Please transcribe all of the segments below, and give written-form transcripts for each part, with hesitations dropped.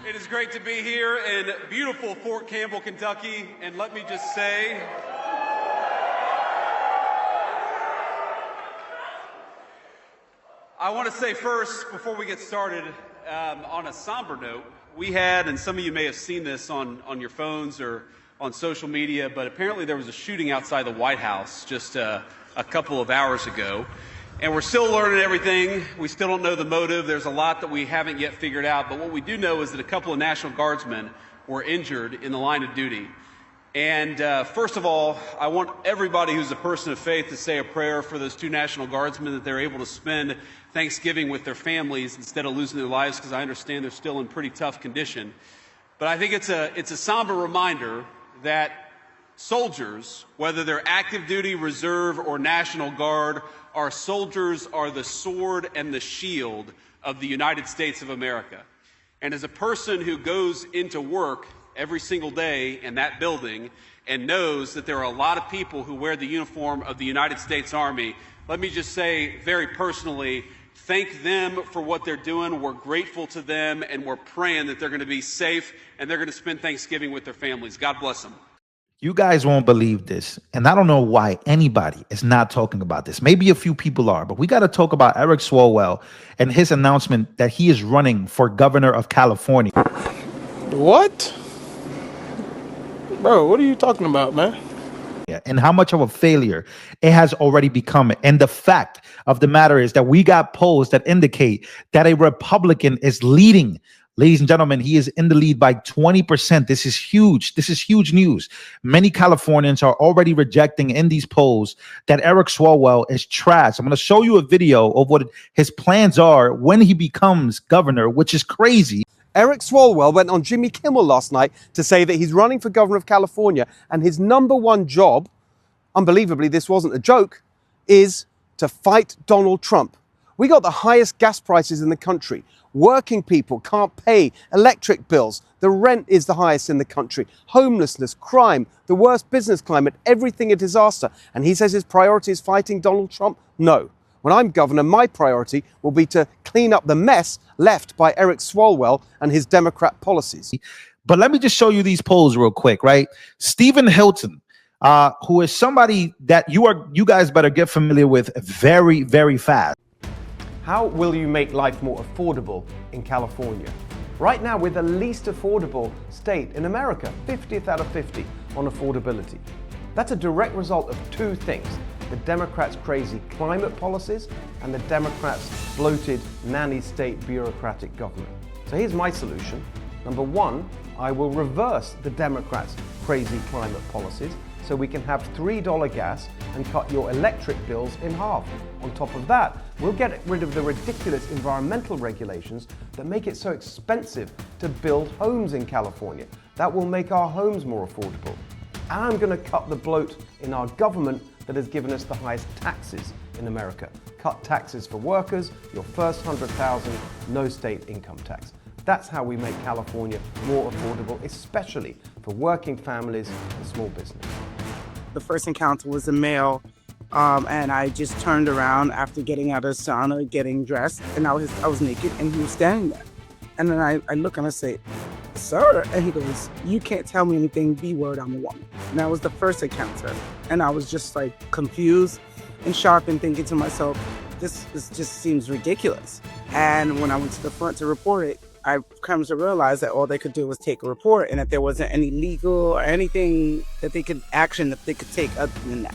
It is great to be here in beautiful Fort Campbell, Kentucky, and let me just say, I want to say first, before we get started, on a somber note, we had, and some of you may have seen this on your phones or on social media, but apparently there was a shooting outside the White House just a couple of hours ago. And we're still learning everything. We still don't know the motive. There's a lot that we haven't yet figured out. But what we do know is that a couple of National Guardsmen were injured in the line of duty. And first of all, I want everybody who's a person of faith to say a prayer for those two National Guardsmen, that they're able to spend Thanksgiving with their families instead of losing their lives, because I understand they're still in pretty tough condition. But I think it's a somber reminder that soldiers, whether they're active duty, reserve, or National Guard, our soldiers are the sword and the shield of the United States of America. And as a person who goes into work every single day in that building and knows that there are a lot of people who wear the uniform of the United States Army, let me just say very personally, thank them for what they're doing. We're grateful to them, and we're praying that they're going to be safe and they're going to spend Thanksgiving with their families. God bless them. You guys won't believe this, and I don't know why anybody is not talking about this. Maybe a few people are, but we got to talk about Eric Swalwell and his announcement that he is running for governor of California. What? Bro, what are you talking about, man? Yeah, and how much of a failure it has already become. And the fact of the matter is that we got polls that indicate that a Republican is leading. Ladies and gentlemen, he is in the lead by 20%. This is huge. This is huge news. Many Californians are already rejecting in these polls that Eric Swalwell is trash. I'm going to show you a video of what his plans are when he becomes governor, which is crazy. Eric Swalwell went on Jimmy Kimmel last night to say that he's running for governor of California, and his number one job, unbelievably, this wasn't a joke, is to fight Donald Trump. We got the highest gas prices in the country. Working people can't pay electric bills. The rent is the highest in the country. Homelessness, crime, the worst business climate, everything a disaster. And he says his priority is fighting Donald Trump? No. When I'm governor, my priority will be to clean up the mess left by Eric Swalwell and his Democrat policies. But let me just show you these polls real quick, right? Stephen Hilton, who is somebody that you guys better get familiar with very, very fast. How will you make life more affordable in California? Right now, we're the least affordable state in America, 50th out of 50 on affordability. That's a direct result of two things: the Democrats' crazy climate policies and the Democrats' bloated nanny state bureaucratic government. So here's my solution. Number one, I will reverse the Democrats' crazy climate policies so we can have $3 gas and cut your electric bills in half. On top of that, we'll get rid of the ridiculous environmental regulations that make it so expensive to build homes in California. That will make our homes more affordable. And I'm going to cut the bloat in our government that has given us the highest taxes in America. Cut taxes for workers, your first 100,000, no state income tax. That's how we make California more affordable, especially for working families and small business. The first encounter was a male, and I just turned around after getting out of the sauna, getting dressed, and I was naked, and he was standing there. And then I look and I say, "Sir," and he goes, "You can't tell me anything, B-word, I'm a woman." And that was the first encounter. And I was just like confused and shocked and thinking to myself, this just seems ridiculous. And when I went to the front to report it, I come to realize that all they could do was take a report, and that there wasn't any legal or anything that they could take other than that.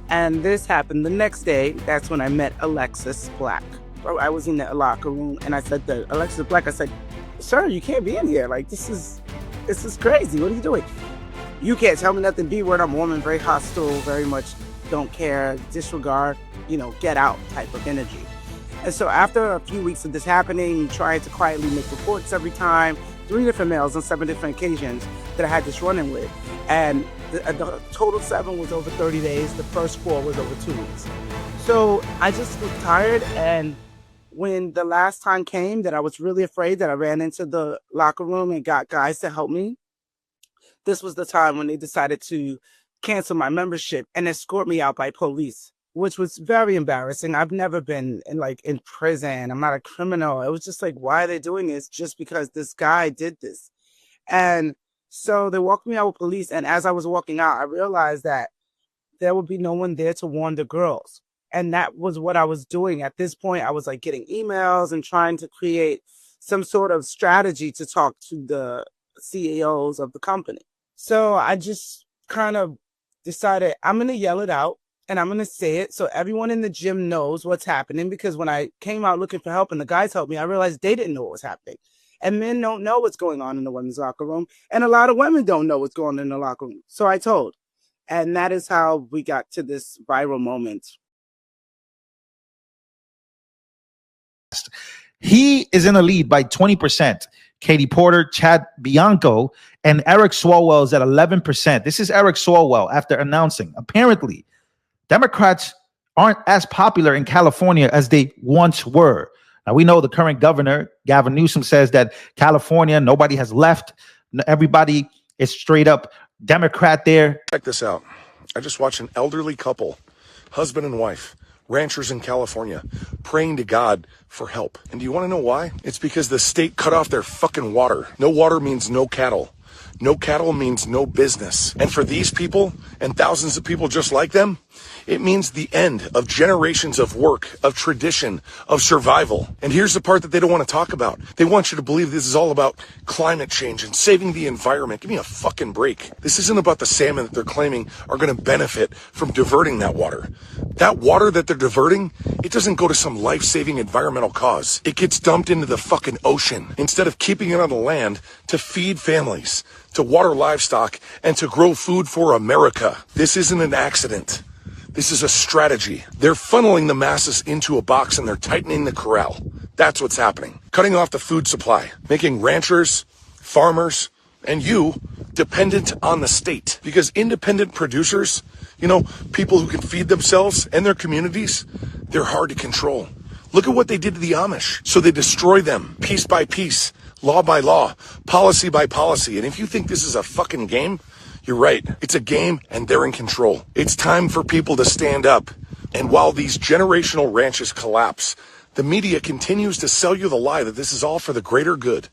And this happened the next day. That's when I met Alexis Black. I was in the locker room, and I said to Alexis Black, I said, "Sir, you can't be in here. Like, this is crazy. What are you doing? You can't tell me nothing, B-word, I'm a woman," very hostile, very much don't care, disregard, get out type of energy. And so after a few weeks of this happening, trying to quietly make reports every time, 3 different males on 7 different occasions that I had this run-in with. And the total 7 was over 30 days. The first 4 was over 2 weeks. So I just was tired. And when the last time came that I was really afraid, that I ran into the locker room and got guys to help me, this was the time when they decided to cancel my membership and escort me out by police. which was very embarrassing. I've never been in prison. I'm not a criminal. It was just like, why are they doing this? Just because this guy did this. And so they walked me out with police. And as I was walking out, I realized that there would be no one there to warn the girls. And that was what I was doing. At this point, I was like getting emails and trying to create some sort of strategy to talk to the CEOs of the company. So I just kind of decided I'm going to yell it out and I'm going to say it so everyone in the gym knows what's happening. Because when I came out looking for help and the guys helped me, I realized they didn't know what was happening. And men don't know what's going on in the women's locker room. And a lot of women don't know what's going on in the locker room. So I told. And that is how we got to this viral moment. He is in the lead by 20%. Katie Porter, Chad Bianco, and Eric Swalwell is at 11%. This is Eric Swalwell after announcing, apparently, Democrats aren't as popular in California as they once were. Now, we know the current governor, Gavin Newsom, says that California, nobody has left. Everybody is straight up Democrat there. Check this out. I just watched an elderly couple, husband and wife, ranchers in California, praying to God for help. And do you want to know why? It's because the state cut off their fucking water. No water means no cattle. No cattle means no business. And for these people and thousands of people just like them, it means the end of generations of work, of tradition, of survival. And here's the part that they don't want to talk about. They want you to believe this is all about climate change and saving the environment. Give me a fucking break. This isn't about the salmon that they're claiming are going to benefit from diverting that water. That water that they're diverting, it doesn't go to some life-saving environmental cause. It gets dumped into the fucking ocean instead of keeping it on the land to feed families, to water livestock, and to grow food for America. This isn't an accident. This is a strategy. They're funneling the masses into a box and they're tightening the corral. That's what's happening. Cutting off the food supply, making ranchers, farmers, and you dependent on the state. Because independent producers, people who can feed themselves and their communities, they're hard to control. Look at what they did to the Amish. So they destroy them piece by piece, law by law, policy by policy. And if you think this is a fucking game, you're right. It's a game and they're in control. It's time for people to stand up. And while these generational ranches collapse, the media continues to sell you the lie that this is all for the greater good.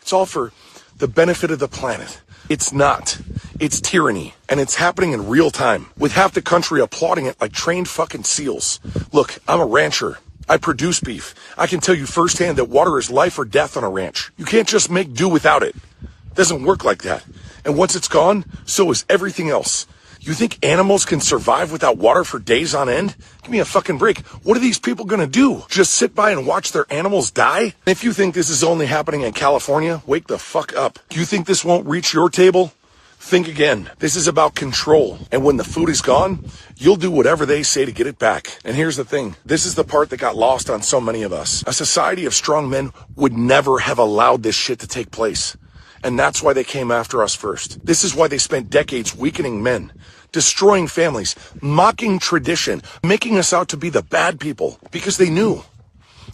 It's all for the benefit of the planet. It's not. It's tyranny. And it's happening in real time, with half the country applauding it like trained fucking seals. Look, I'm a rancher. I produce beef. I can tell you firsthand that water is life or death on a ranch. You can't just make do without it. It doesn't work like that. And once it's gone, so is everything else. You think animals can survive without water for days on end? Give me a fucking break. What are these people gonna do? Just sit by and watch their animals die? If you think this is only happening in California, wake the fuck up. Do you think this won't reach your table? Think again. This is about control. And when the food is gone, you'll do whatever they say to get it back. And here's the thing. This is the part that got lost on so many of us. A society of strong men would never have allowed this shit to take place. And that's why they came after us first. This is why they spent decades weakening men, destroying families, mocking tradition, making us out to be the bad people, because they knew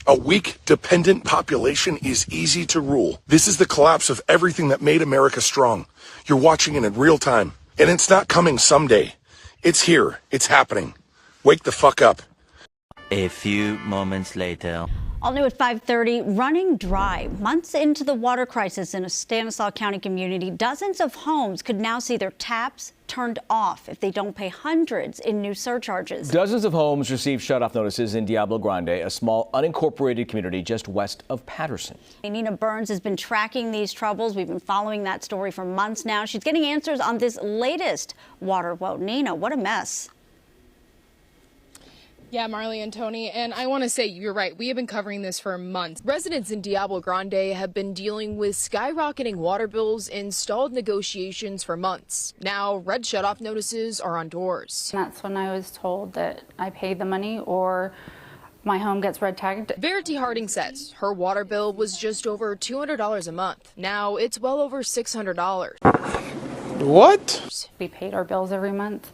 a weak, dependent population is easy to rule. This is the collapse of everything that made America strong. You're watching it in real time, and it's not coming someday. It's here. It's happening. Wake the fuck up. A few moments later. All new at 5:30, running dry. Months into the water crisis in a Stanislaus County community, dozens of homes could now see their taps turned off if they don't pay hundreds in new surcharges. Dozens of homes received shutoff notices in Diablo Grande, a small unincorporated community just west of Patterson. Nina Burns has been tracking these troubles. We've been following that story for months now. She's getting answers on this latest water woe. Nina, what a mess. Yeah, Marley and Tony, and I want to say you're right. We have been covering this for months. Residents in Diablo Grande have been dealing with skyrocketing water bills and stalled negotiations for months. Now, red shutoff notices are on doors. That's when I was told that I paid the money or my home gets red tagged. Verity Harding says her water bill was just over $200 a month. Now it's well over $600. What? We paid our bills every month.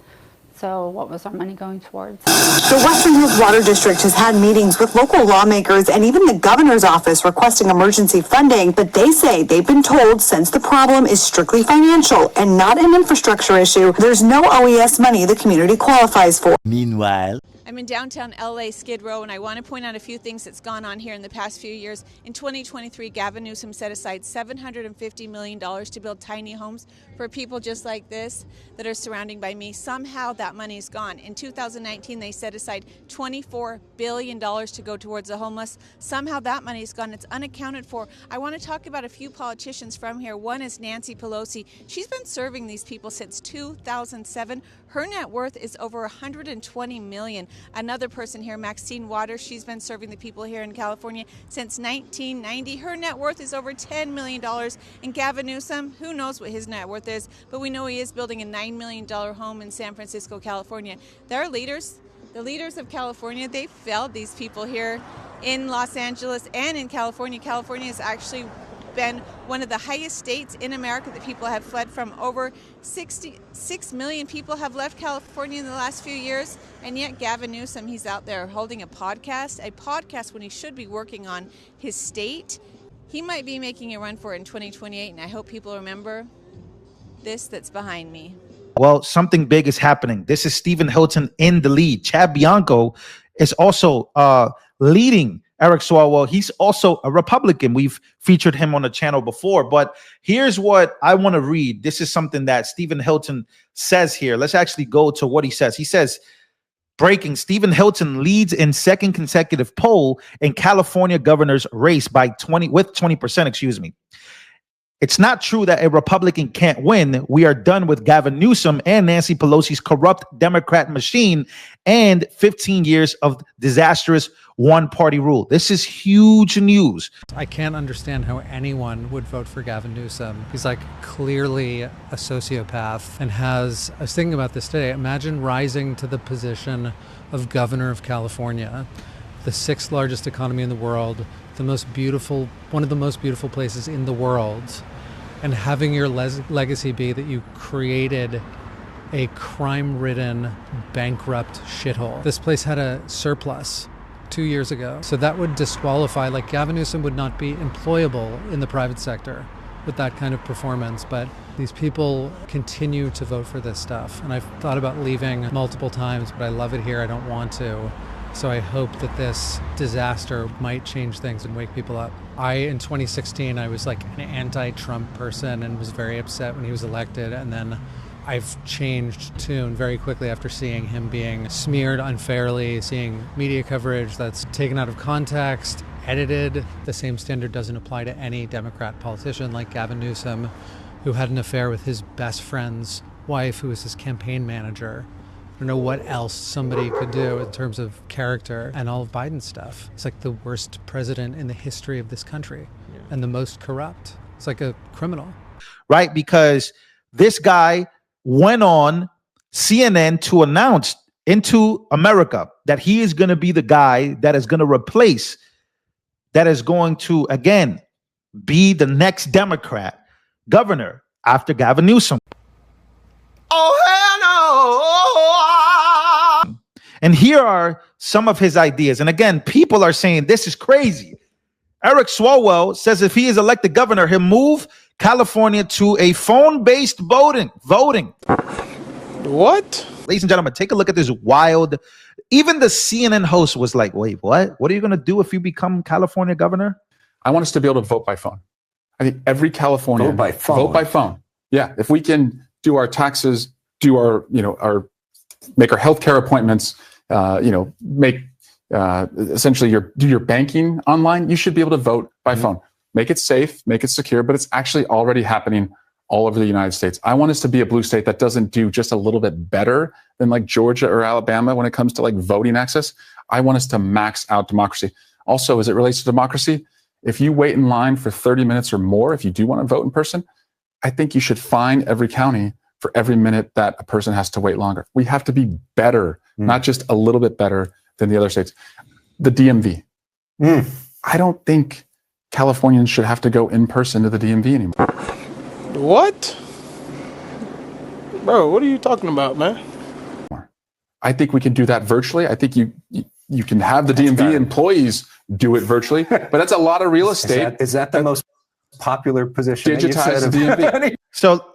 So what was our money going towards? The Western Hills Water District has had meetings with local lawmakers and even the governor's office requesting emergency funding, but they say they've been told since the problem is strictly financial and not an infrastructure issue, there's no OES money the community qualifies for. Meanwhile, I'm in downtown LA, Skid Row, and I want to point out a few things that's gone on here in the past few years. In 2023, Gavin Newsom set aside $750 million to build tiny homes for people just like this that are surrounding by me. Somehow that money is gone. In 2019, they set aside $24 billion to go towards the homeless. Somehow that money is gone. It's unaccounted for. I want to talk about a few politicians from here. One is Nancy Pelosi. She's been serving these people since 2007. Her net worth is over $120 million. Another person here, Maxine Waters, she's been serving the people here in California since 1990. Her net worth is over $10 million. And Gavin Newsom, who knows what his net worth is, but we know he is building a $9 million home in San Francisco, California. Their leaders, the leaders of California, they failed these people here in Los Angeles and in California. California has actually been one of the highest states in America that people have fled from. Over 66 million people have left California in the last few years, and yet Gavin Newsom, he's out there holding a podcast when he should be working on his state. He might be making a run for it in 2028, and I hope people remember this that's behind me. Well, something big is happening. This is Stephen Hilton in the lead. Chad Bianco is also leading Eric Swalwell. He's also a Republican. We've featured him on the channel before, but here's what I want to read. This is something that Stephen Hilton says here. Let's actually go to what he says. He says, breaking, Stephen Hilton leads in second consecutive poll in California governor's race by 20%, excuse me. It's not true that a Republican can't win. We are done with Gavin Newsom and Nancy Pelosi's corrupt Democrat machine and 15 years of disastrous one-party rule. This is huge news. I can't understand how anyone would vote for Gavin Newsom. He's like clearly a sociopath and has, I was thinking about this today, imagine rising to the position of governor of California, the sixth largest economy in the world, the most beautiful, one of the most beautiful places in the world, and having your legacy be that you created a crime-ridden, bankrupt shithole. This place had a surplus 2 years ago. So that would disqualify, like Gavin Newsom would not be employable in the private sector with that kind of performance, but these people continue to vote for this stuff. And I've thought about leaving multiple times, but I love it here, I don't want to. So I hope that this disaster might change things and wake people up. In 2016, I was like an anti-Trump person and was very upset when he was elected. And then I've changed tune very quickly after seeing him being smeared unfairly, seeing media coverage that's taken out of context, edited. The same standard doesn't apply to any Democrat politician like Gavin Newsom, who had an affair with his best friend's wife, who was his campaign manager. I don't know what else somebody could do in terms of character, and all of Biden's stuff. It's like the worst president in the history of this country and the most corrupt. It's like a criminal. Right? Because this guy went on CNN to announce into America that he is going to be the guy that is going to replace, that is going to, again, be the next Democrat governor after Gavin Newsom. Oh, hell no! And here are some of his ideas. And again, people are saying this is crazy. Eric Swalwell says if he is elected governor, he'll move California to a phone-based voting. What? Ladies and gentlemen, take a look at this wild. Even the CNN host was like, wait, what? What are you going to do if you become California governor? I want us to be able to vote by phone. I think every Californian vote by phone. Yeah, if we can do our taxes, do our, make our healthcare appointments, make essentially do your banking online, you should be able to vote by phone. Make it safe, make it secure, but it's actually already happening all over the United States. I want us to be a blue state that doesn't do just a little bit better than like Georgia or Alabama when it comes to like voting access. I want us to max out democracy. Also, as it relates to democracy, if you wait in line for 30 minutes or more, if you do want to vote in person, I think you should fine every county for every minute that a person has to wait longer. We have to be better, not just a little bit better than the other states. The DMV. I don't think Californians should have to go in person to the DMV anymore. What? Bro, what are you talking about, man? I think we can do that virtually. I think you can have the DMV employees do it virtually, but that's a lot of real estate. Is that the most popular position? Digitize the DMV. So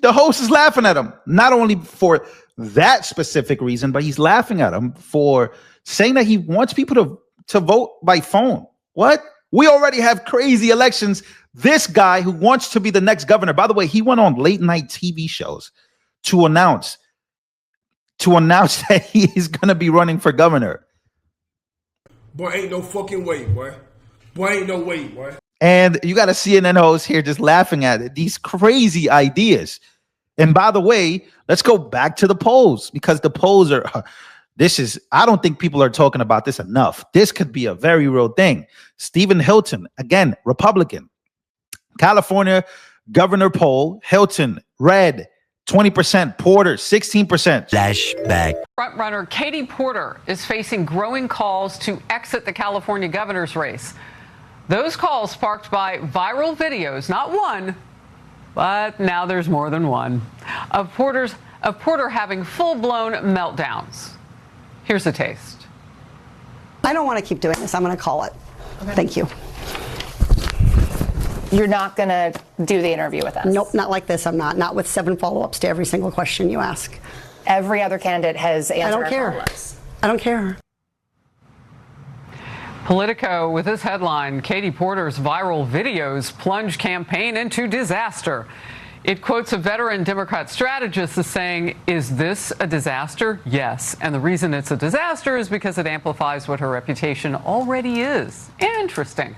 the host is laughing at him, not only for that specific reason, but he's laughing at him for saying that he wants people to vote by phone. What? We already have crazy elections. This guy who wants to be the next governor, by the way, he went on late night TV shows to announce that he is going to be running for governor. Boy, ain't no fucking way, boy. Boy, ain't no way, boy. And you got a CNN host here just laughing at it. These crazy ideas. And by the way, let's go back to the polls, because the polls are, I don't think people are talking about this enough. This could be a very real thing. Stephen Hilton, again, Republican. California governor poll, Hilton, red, 20%, Porter, 16%. Flashback. Frontrunner Katie Porter is facing growing calls to exit the California governor's race. Those calls sparked by viral videos, not one, but now there's more than one, of Porter having full-blown meltdowns. Here's a taste. I don't want to keep doing this. I'm going to call it. Okay. Thank you. You're not going to do the interview with us? Nope, not like this. I'm not. Not with 7 follow-ups to every single question you ask. Every other candidate has answered. I don't care. I don't care. Politico with this headline: Katie Porter's viral videos plunge campaign into disaster. It quotes a veteran Democrat strategist as saying, "Is this a disaster? Yes. And the reason it's a disaster is because it amplifies what her reputation already is." Interesting.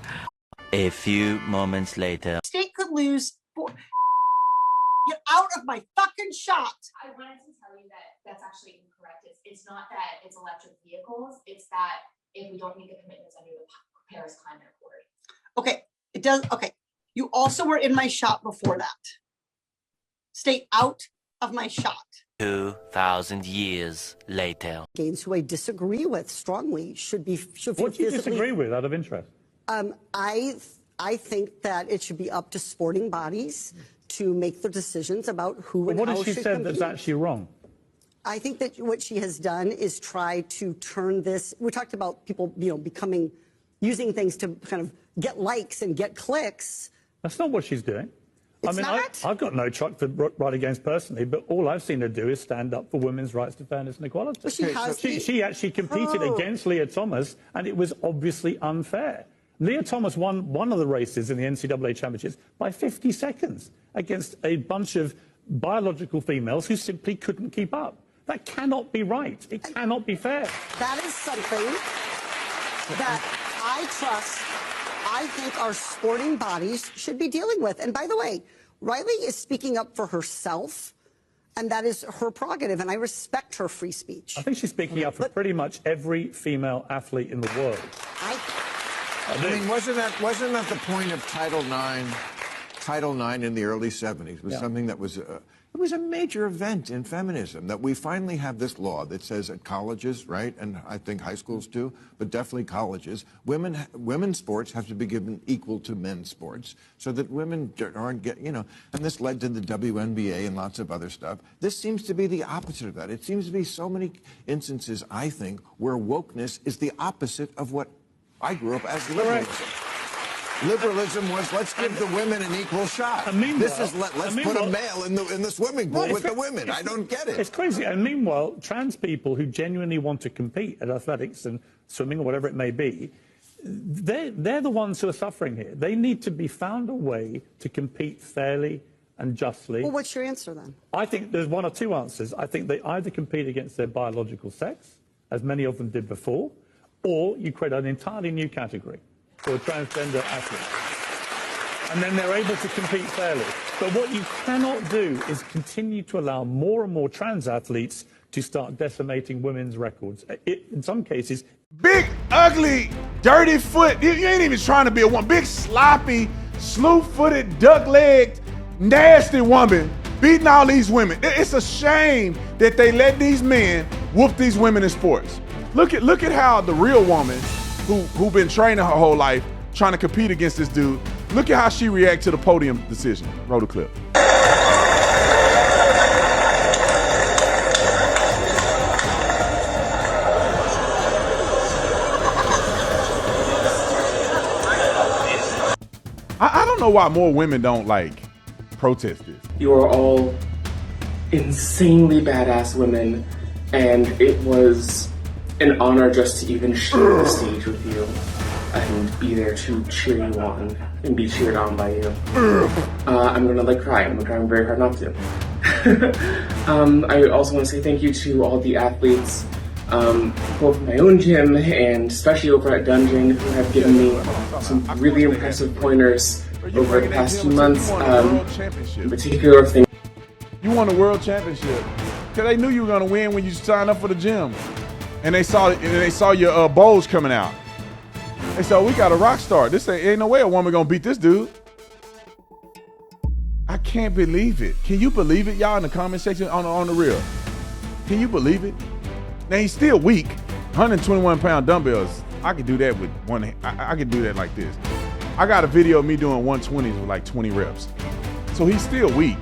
A few moments later. State could lose. Get out of my fucking shot. I wanted to tell you that that's actually incorrect. It's not that it's electric vehicles. It's that if we don't meet the commitments under the Paris Climate Accord. Okay, it does. Okay, you also were in my shot before that. Stay out of my shot. 2,000 years later. Gaines, who I disagree with strongly, should What do you disagree with, out of interest? I think that it should be up to sporting bodies to make the decisions about who and how what has she said compete. that's actually wrong? I think that what she has done is try to turn this. We talked about people, using things to kind of get likes and get clicks. That's not what she's doing. It's I've got no truck to ride against personally, but all I've seen her do is stand up for women's rights to fairness and equality. Well, she actually competed against Leah Thomas, and it was obviously unfair. Leah Thomas won one of the races in the NCAA championships by 50 seconds against a bunch of biological females who simply couldn't keep up. That cannot be right. It cannot be fair. That is something that I think our sporting bodies should be dealing with. And by the way, Riley is speaking up for herself, and that is her prerogative, and I respect her free speech. I think she's speaking up for pretty much every female athlete in the world. I mean, wasn't that the point of Title IX? Title IX in the early 70s was something that was it was a major event in feminism, that we finally have this law that says at colleges, right, and I think high schools too, but definitely colleges, women's sports have to be given equal to men's sports, so that women aren't and this led to the WNBA and lots of other stuff. This seems to be the opposite of that. It seems to be so many instances, I think, where wokeness is the opposite of what I grew up as liberalism. Liberalism was, let's give the women an equal shot. This is let's put a male in the swimming pool with the women. I don't get it. It's crazy. And meanwhile, trans people who genuinely want to compete at athletics and swimming or whatever it may be, they're the ones who are suffering here. They need to be found a way to compete fairly and justly. Well, what's your answer then? I think there's one or two answers. I think they either compete against their biological sex, as many of them did before, or you create an entirely new category for transgender athletes. And then they're able to compete fairly. But what you cannot do is continue to allow more and more trans athletes to start decimating women's records. In some cases... Big, ugly, dirty foot. You ain't even trying to be a woman. Big, sloppy, slew-footed, duck-legged, nasty woman beating all these women. It's a shame that they let these men whoop these women in sports. Look at how the real woman who been training her whole life trying to compete against this dude, look at how she react to the podium decision. Roll the clip. I don't know why more women don't protest this. You are all insanely badass women, and it was an honor just to even share the stage with you and be there to cheer you on and be cheered on by you. I'm gonna like cry. I'm trying very hard not to. I also want to say thank you to all the athletes, both in my own gym and especially over at Dungeon, who have given me some really impressive pointers over the past few months. In particular, things. You won the world championship because they knew you were gonna win when you signed up for the gym, and they saw your bowls coming out. They said, "We got a rock star. This ain't no way a woman gonna beat this dude." I can't believe it. Can you believe it, y'all, in the comment section on the real? Can you believe it? Now he's still weak. 121-pound dumbbells. I could do that with one hand. I could do that like this. I got a video of me doing 120s with like 20 reps. So he's still weak,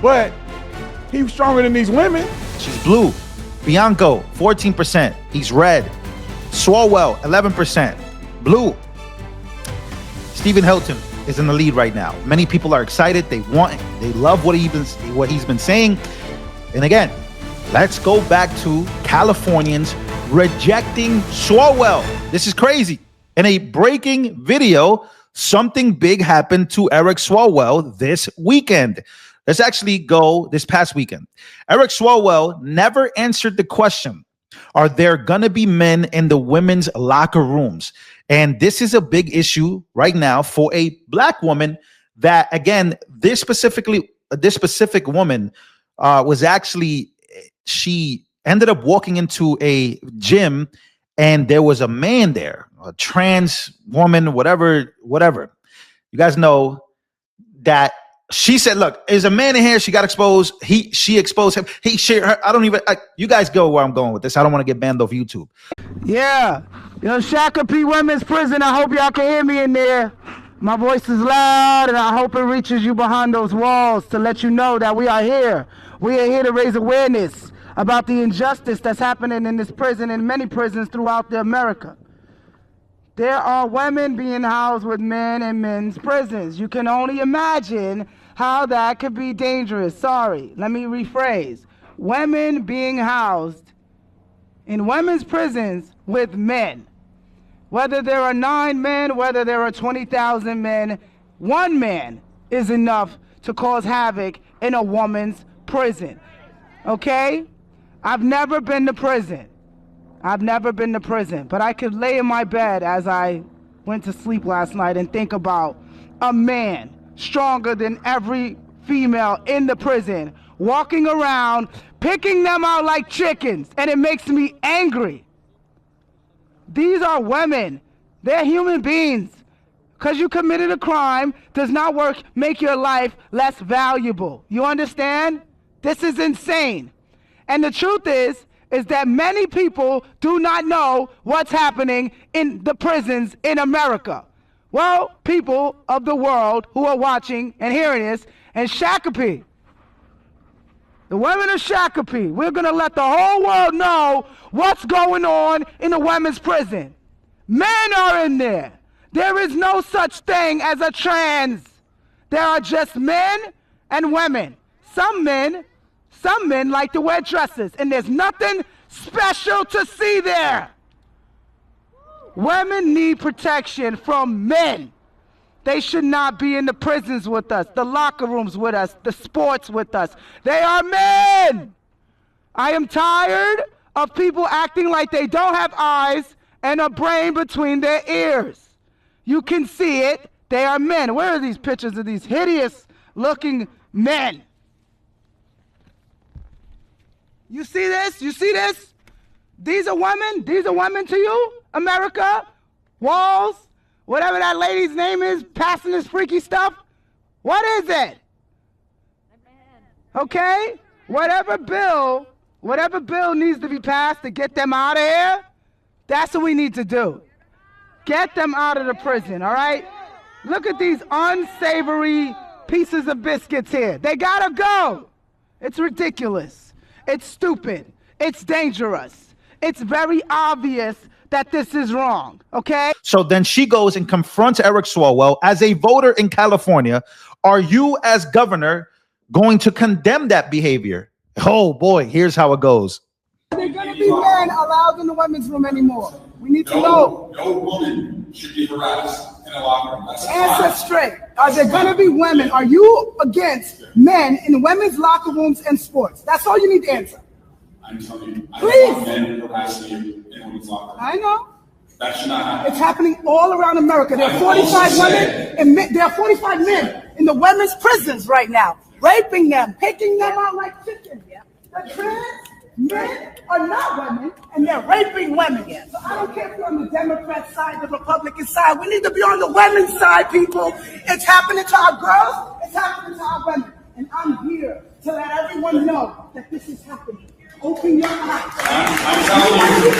but he's stronger than these women. She's blue. Bianco, 14%. He's red. Swalwell, 11%. Blue. Stephen Hilton is in the lead right now. Many people are excited. They love what he's been saying. And again, let's go back to Californians rejecting Swalwell. This is crazy. In a breaking video, something big happened to Eric Swalwell this weekend. Let's actually go this past weekend. Eric Swalwell never answered the question, are there going to be men in the women's locker rooms? And this is a big issue right now for a black woman that, again, this specific woman was actually, she ended up walking into a gym and there was a man there, a trans woman, whatever. You guys know that she said, look, there's a man in here. She got exposed. She exposed him. He shared her. I don't even, you guys go where I'm going with this. I don't want to get banned off YouTube. Yeah. Shakopee Women's Prison. I hope y'all can hear me in there. My voice is loud and I hope it reaches you behind those walls to let you know that we are here. We are here to raise awareness about the injustice that's happening in this prison and many prisons throughout America. There are women being housed with men in men's prisons. You can only imagine how that could be dangerous. Sorry, let me rephrase. Women being housed in women's prisons with men. Whether there are 9 men, whether there are 20,000 men, one man is enough to cause havoc in a woman's prison. Okay? I've never been to prison. But I could lay in my bed as I went to sleep last night and think about a man stronger than every female in the prison walking around, picking them out like chickens, and it makes me angry. These are women. They're human beings. Because you committed a crime does not make your life less valuable. You understand? This is insane. And the truth is that many people do not know what's happening in the prisons in America. Well, people of the world who are watching and hearing this, and Shakopee, the women of Shakopee, we're going to let the whole world know what's going on in the women's prison. Men are in there. There is no such thing as a trans. There are just men and women. Some men like to wear dresses, and there's nothing special to see there. Women need protection from men. They should not be in the prisons with us, the locker rooms with us, the sports with us. They are men. I am tired of people acting like they don't have eyes and a brain between their ears. You can see it. They are men. Where are these pictures of these hideous looking men? You see this? You see this? These are women? These are women to you? America? Walls? Whatever that lady's name is, passing this freaky stuff? What is it? Okay? Whatever bill needs to be passed to get them out of here, that's what we need to do. Get them out of the prison, all right? Look at these unsavory pieces of biscuits here. They gotta go. It's ridiculous. It's stupid. It's dangerous. It's very obvious that this is wrong, okay? So then she goes and confronts Eric Swalwell as a voter in California. Are you, as governor, going to condemn that behavior? Oh boy, here's how it goes. Are there going to be men allowed in the women's room anymore? We need to know. No woman should be harassed in a locker room. Answer straight. Are there going to be women? Are you against men in women's locker rooms and sports? That's all you need to answer. I'm telling you, I Please. don't want men harassing you in women's locker rooms. I know. That should not happen. It's happening all around America. There are 45 women and there are 45 men in the women's prisons right now, raping them, picking them out like chickens. The trans men are not women, and they're raping women. So I don't care if you're on the Democrat side, the Republican side. We need to be on the women's side, people. It's happening to our girls. It's happening to our women. And I'm here to let everyone know that this is happening. Open your eyes. I'm telling you.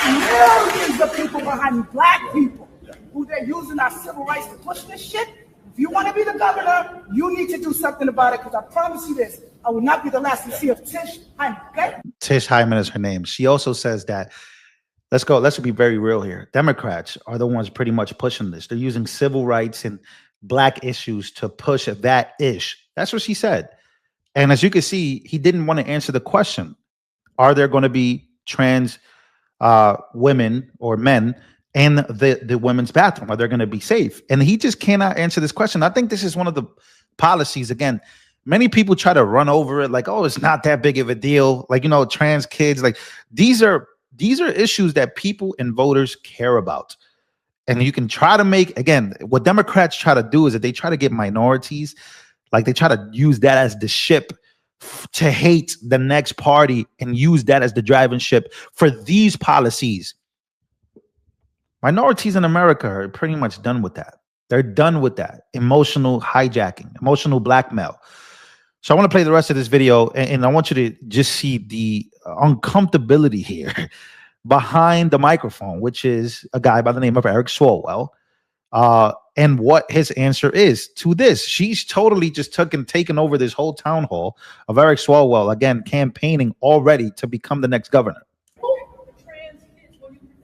Millions of people behind black people who they're using our civil rights to push this shit. If you want to be the governor, you need to do something about it, because I promise you this, I will not be the last to see of Tish Hyman, okay? Tish Hyman is her name. She also says that, let's be very real here. Democrats are the ones pretty much pushing this. They're using civil rights and black issues to push that ish. That's what she said. And as you can see, he didn't want to answer the question. Are there going to be trans women or men in the women's bathroom? Are they going to be safe? And he just cannot answer this question. I think this is one of the policies. Again, many people try to run over it like, oh, it's not that big of a deal. Like, you know, trans kids, like these are issues that people and voters care about. And you can try to make, again, what Democrats try to do is that they try to get minorities, like they try to use that as the ship to hate the next party and use that as the driving ship for these policies. Minorities in America are pretty much done with that. They're done with that emotional hijacking, emotional blackmail. So I want to play the rest of this video, and I want you to just see the uncomfortability here behind the microphone, which is a guy by the name of Eric Swalwell, and what his answer is to this. She's totally just taken over this whole town hall of Eric Swalwell, again, campaigning already to become the next governor.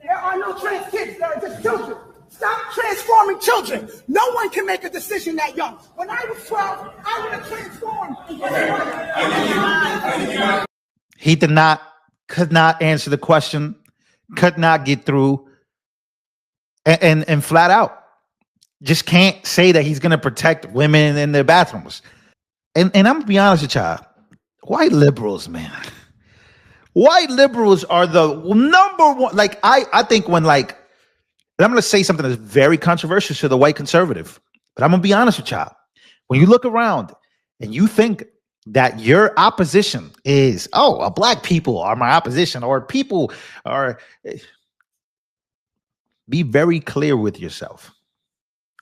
There are no trans kids. There are just children. Stop transforming children. No one can make a decision that young. When I was 12, I would have transformed. He could not answer the question, could not get through, and flat out just can't say that he's going to protect women in their bathrooms. And I'm going to be honest with y'all, white liberals, man. White liberals are the number one. Like, I think when, like, and I'm going to say something that's very controversial to the white conservative, but I'm going to be honest with y'all. When you look around and you think that your opposition is, oh, black people are my opposition, or people are, be very clear with yourself.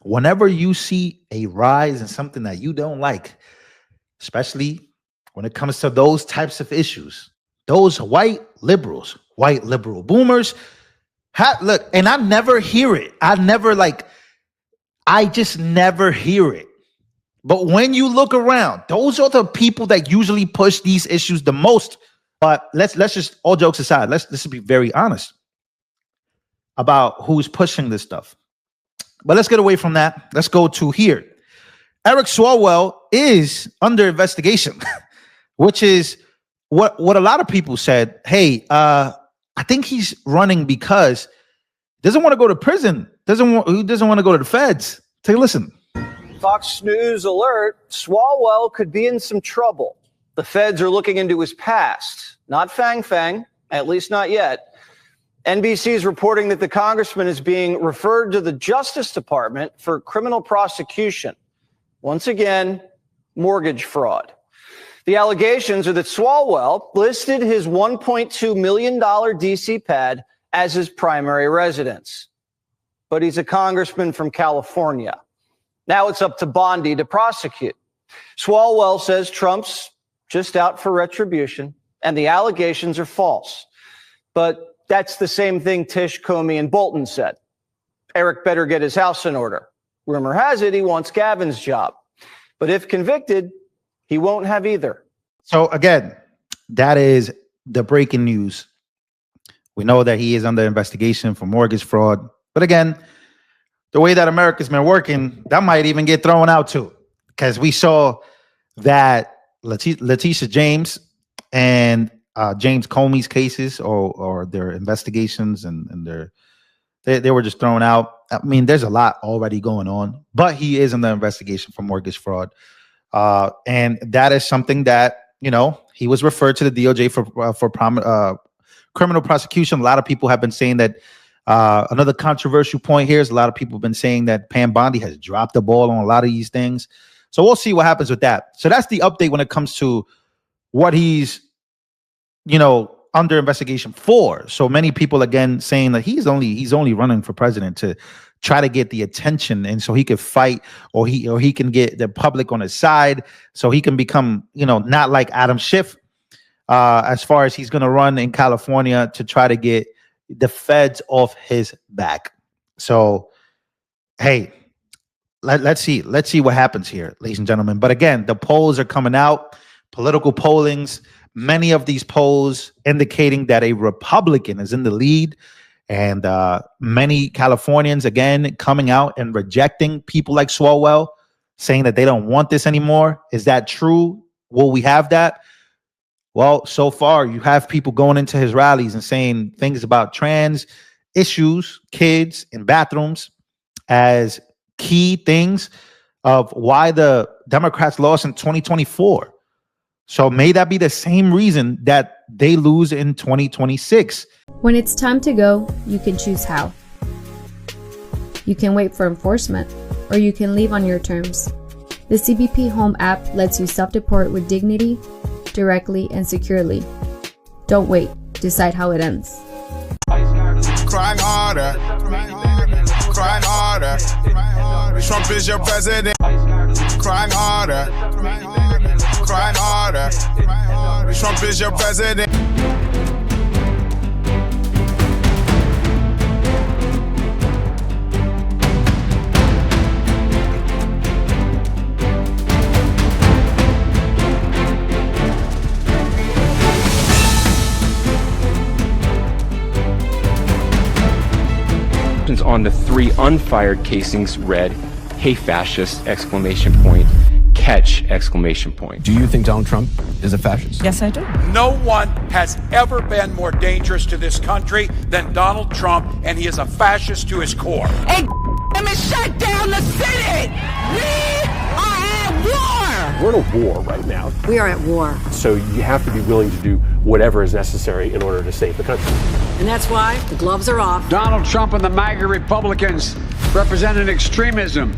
Whenever you see a rise in something that you don't like, especially when it comes to those types of issues, those white liberals, white liberal boomers, look, and I never hear it. I just never hear it. But when you look around, those are the people that usually push these issues the most. But let's just, all jokes aside, let's be very honest about who's pushing this stuff. But let's get away from that. Let's go to here. Eric Swalwell is under investigation, which is what a lot of people said. Hey, I think he's running because he doesn't want to go to prison. He doesn't want to go to the feds. Take a listen. Fox News alert, Swalwell could be in some trouble. The feds are looking into his past, not Fang, at least not yet. NBC is reporting that the congressman is being referred to the Justice Department for criminal prosecution. Once again, mortgage fraud. The allegations are that Swalwell listed his $1.2 million DC pad as his primary residence. But he's a congressman from California. Now it's up to Bondi to prosecute. Swalwell says Trump's just out for retribution, and the allegations are false. But that's the same thing Tish, Comey, and Bolton said. Eric better get his house in order. Rumor has it he wants Gavin's job. But if convicted, he won't have either. So again, that is the breaking news. We know that he is under investigation for mortgage fraud. But again, the way that America's been working, that might even get thrown out too. Because we saw that Letitia James and James Comey's cases or their investigations and they were just thrown out. I mean, there's a lot already going on, but he is in the investigation for mortgage fraud. And that is something that, he was referred to the DOJ for criminal prosecution. A lot of people have been saying that another controversial point here is a lot of people have been saying that Pam Bondi has dropped the ball on a lot of these things. So we'll see what happens with that. So that's the update when it comes to what he's, under investigation for. So many people again saying that he's only running for president to try to get the attention, and so he could fight, or he can get the public on his side, so he can become, not like Adam Schiff, as far as he's going to run in California to try to get the feds off his back. So, hey, let's see what happens here, ladies and gentlemen. But again, the polls are coming out, political pollings. Many of these polls indicating that a Republican is in the lead, and many Californians, again, coming out and rejecting people like Swalwell, saying that they don't want this anymore. Is that true? Will we have that? Well, so far, you have people going into his rallies and saying things about trans issues, kids, and bathrooms as key things of why the Democrats lost in 2024. So may that be the same reason that they lose in 2026. When it's time to go, you can choose how. You can wait for enforcement, or you can leave on your terms. The CBP Home app lets you self-deport with dignity, directly and securely. Don't wait. Decide how it ends. Crying harder. Crying harder. Trump is your president. Crying harder. Crying harder. Trump is your president. On the 3 unfired casings read, "Hey fascist!" exclamation point, "Catch!" exclamation point. Do you think Donald Trump is a fascist? Yes, I do. No one has ever been more dangerous to this country than Donald Trump, and he is a fascist to his core. Hey, let me shut down the city! We are at war! We're in a war right now. We are at war. So you have to be willing to do whatever is necessary in order to save the country. And that's why the gloves are off. Donald Trump and the MAGA Republicans represent an extremism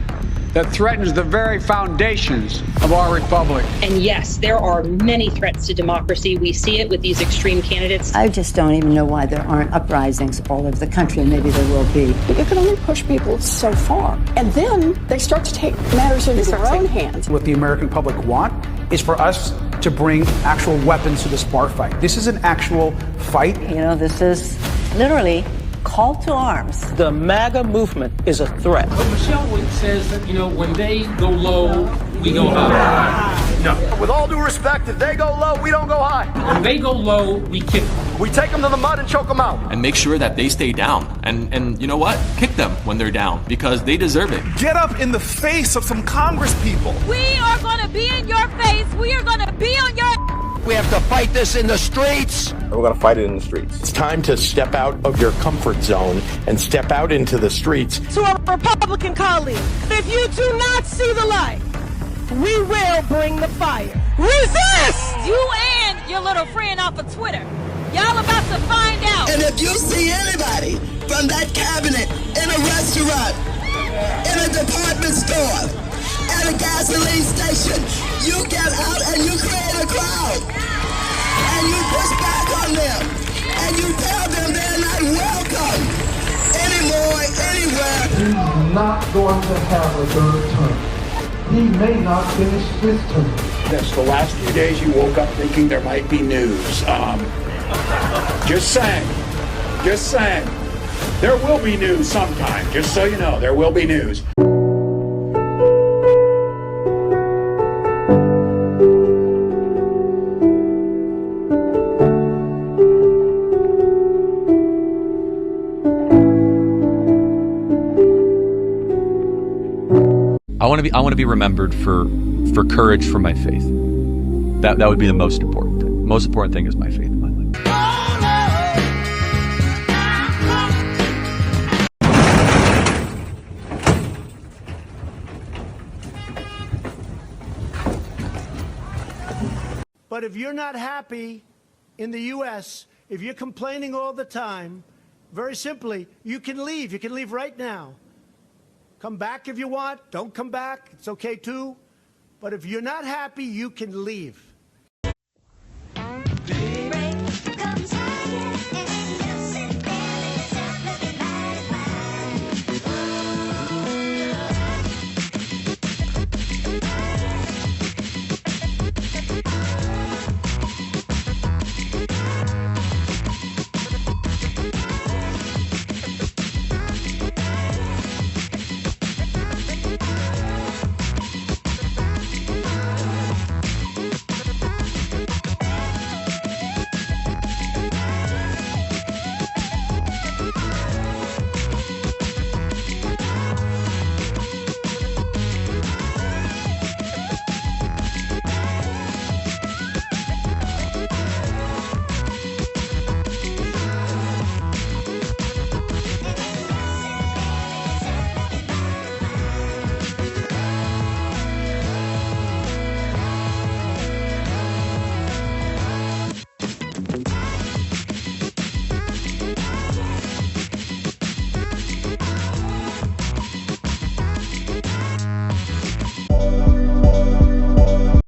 that threatens the very foundations of our republic. And yes, there are many threats to democracy. We see it with these extreme candidates. I just don't even know why there aren't uprisings all over the country, and maybe there will be. But you can only push people so far. And then they start to take matters into their own hands. What the American public want is for us to bring actual weapons to this bar fight. This is an actual fight. You know, this is literally call to arms. The MAGA movement is a threat. But Michelle says that, when they go low, we go high. No. With all due respect, if they go low, we don't go high. When they go low, we kick them. We take them to the mud and choke them out. And make sure that they stay down. And you know what? Kick them when they're down, because they deserve it. Get up in the face of some Congress people. We are going to be in your face. We are going to be on your... We have to fight this in the streets. We're going to fight it in the streets. It's time to step out of your comfort zone and step out into the streets. To our Republican colleagues, if you do not see the light, we will bring the fire. Resist! You and your little friend off of Twitter. Y'all about to find out. And if you see anybody from that cabinet in a restaurant, in a department store, at a gasoline station, you get out and you create a crowd. And you push back on them. And you tell them they're not welcome anymore, anywhere. He's not going to have a third term. He may not finish his term. Yes, the last few days you woke up thinking there might be news. Just saying. Just saying. There will be news sometime. Just so you know, there will be news. I want to be remembered for courage for my faith. That would be the most important thing. Most important thing is my faith in my life. But if you're not happy in the U.S., if you're complaining all the time, very simply, you can leave. You can leave right now. Come back if you want. Don't come back. It's okay too. But if you're not happy, you can leave.